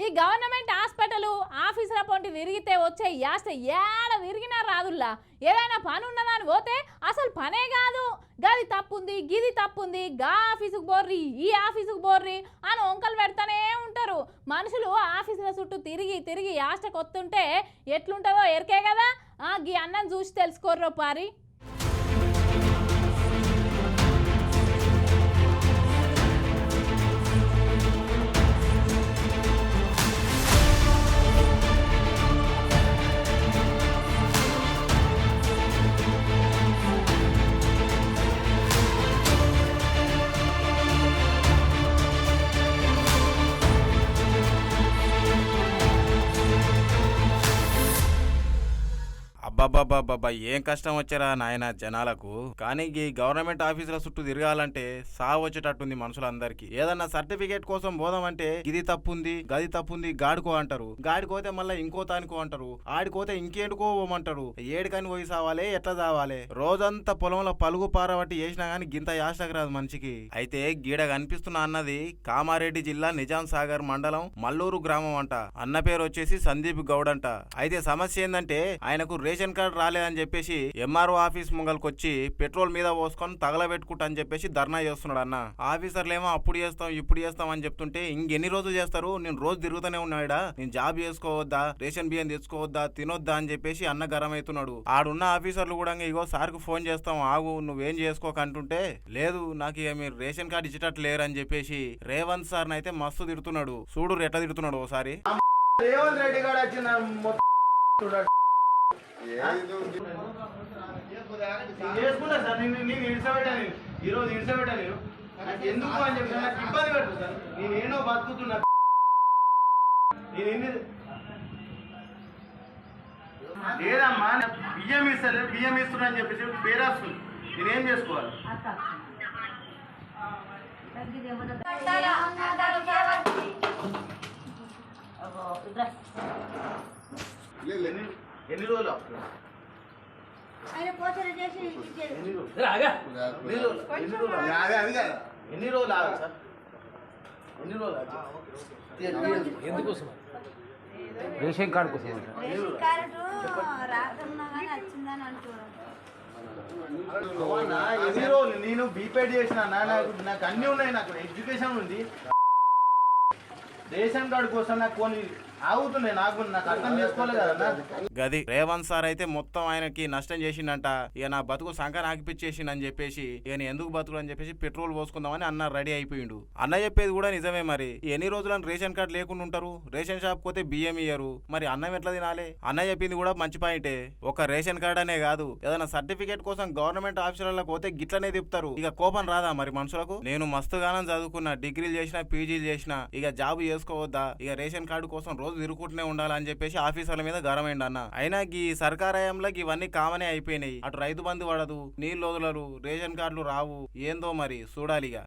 ఈ government hospital ఆఫీసుల పొంటి తిరిగితే వచ్చే యాస్ట ఏడ తిరిగినా రాదుల్లా ఏదైనా పని ఉన్నదని పోతే అసలు పనే కాదు. గది తప్పుంది గిది తప్పుంది గా ఆఫీసుకు బోర్రి ఈ ఆఫీసుకు బోర్రి అని వంకలు పెడతానే ఉంటారు. మనుషులు ఆఫీసుల చుట్టూ తిరిగి తిరిగి యాస్ట కొత్తుంటే ఎట్లుంటుందో ఎరికే కదా. గీ అన్నం చూసి తెలుసుకోర్రో పారి. అబ్బాబ్బాబ్బా ఏం కష్టం వచ్చారా నాయన జనాలకు. కానీ ఈ గవర్నమెంట్ ఆఫీసుల చుట్టూ తిరగాలంటే సావు వచ్చేటట్టుంది మనుషులందరికీ. ఏదన్నా సర్టిఫికేట్ కోసం పోదామంటే ఇది తప్పుంది గది తప్పుంది గాడుకో అంటారు. గాడికోతే మళ్ళీ ఇంకో తానికో అంటారు. ఆడికోతే ఇంకేడుకో పోమంటారు. ఏడికని పోయి సావాలే ఎట్లా సావాలే. రోజంతా పొలంలో పలుగు పారబట్టి చేసినా గానీ గింత యాసకు రాదు మనిషికి. అయితే గీడ కనిపిస్తున్న అన్నది కామారెడ్డి జిల్లా నిజాం సాగర్ మండలం మల్లూరు గ్రామం అంట. అన్న పేరు వచ్చేసి సందీప్ గౌడ్ అంట. అయితే సమస్య ఏందంటే ఆయనకు రేషన్ కార్డు రాలేదని చెప్పేసి ఎంఆర్ఓ ఆఫీస్ ముంగల్కొచ్చి పెట్రోల్ మీద పోసుకొని తగలబెట్టుకుంటా అని చెప్పేసి ధర్నా చేస్తున్నాడు అన్న. ఆఫీసర్లేమో అప్పుడు చేస్తాం ఇప్పుడు చేస్తాం అని చెప్తుంటే ఇంకెన్ని రోజులు చేస్తారు, నేను రోజు తిరుగుతూనే ఉన్నాడా, నేను జాబ్ చేసుకోవద్దా, రేషన్ బియ్యం తెచ్చుకోవద్దా, తినొద్దా అని చెప్పేసి అన్న గరం అవుతున్నాడు. ఆడున్న ఆఫీసర్లు కూడా ఇగో సార్కు ఫోన్ చేస్తాం ఆగు నువ్వేం చేసుకోకంటుంటే లేదు నాకు ఇక మీరు రేషన్ కార్డు ఇచ్చేటట్లు లేరు అని చెప్పేసి రేవంత్ సార్ అయితే మస్తు తిడుతున్నాడు. చూడు ఎట్లా తిడుతున్నాడు ఒకసారి. రేవంత్ రెడ్డి గారు వచ్చిన చేసుకుంటా సార్ నేను ఇడిసబెట్టాను ఈరోజు ఇడిసబెట్టాను నాకు ఎందుకు అని చెప్పి నాకు ఇబ్బంది పెట్టదు సార్. నేనేనో బతుకుతున్నా లేదమ్మా బియ్యం ఇస్తారు బియ్యం ఇస్తున్నా అని చెప్పేసి పేరు వస్తుంది. నేనేం చేసుకోవాలి. ఎన్ని రోజులు ఎన్ని రోజులు ఆగా సార్ ఎన్ని రోజులు ఎందుకోసం రేషన్ కార్డు కోసం ఎన్ని రోజులు నేను బీపేడ్ చేసిన నాకు అన్ని ఉన్నాయి. నాకు ఎడ్యుకేషన్ ఉంది. రేషన్ కార్డు కోసం నాకు కొన్ని ఆగుతున్నాయి. నాకు అర్థం చేసుకోలేదు కదా. గది రేవంత్ సార్ అయితే మొత్తం ఆయనకి నష్టం చేసిండంట. ఇక నా బతుకు సంఖ నాకిపిచ్చేసిండని చెప్పేసి ఇక ఎందుకు బతుకు అని చెప్పేసి పెట్రోల్ పోసుకుందామని అన్న రెడీ అయిపోయిండు. అన్న చెప్పేది కూడా నిజమే. మరి ఎన్ని రోజులని రేషన్ కార్డు లేకుండా ఉంటారు. రేషన్ షాప్ పోతే బియ్యం ఇయ్యరు. మరి అన్నం ఎట్లా తినాలి. అన్న చెప్పింది కూడా మంచి పాయింటే. ఒక రేషన్ కార్డు అనే కాదు ఏదైనా సర్టిఫికేట్ కోసం గవర్నమెంట్ ఆఫీసులకు పోతే గిట్లనే తిప్పుతారు. ఇక కోపం రాదా మరి మనుషులకు. నేను మస్తుగానం చదువుకున్నా, డిగ్రీలు చేసిన, పీజీలు చేసిన, ఇక జాబ్ చేసుకోవద్దా, ఇక రేషన్ కార్డు కోసం రోజు తిరుగుకుంటూనే ఉండాలని చెప్పేసి ఆఫీసర్ల మీద గరమైండి అన్న. అయినా ఈ సర్కారయంలో ఇవన్నీ కామనే అయిపోయినాయి. అటు రైతు బంధు పడదు, నీళ్ళు వదలరు, రేషన్ కార్డులు రావు. ఏందో మరి చూడాలిగా.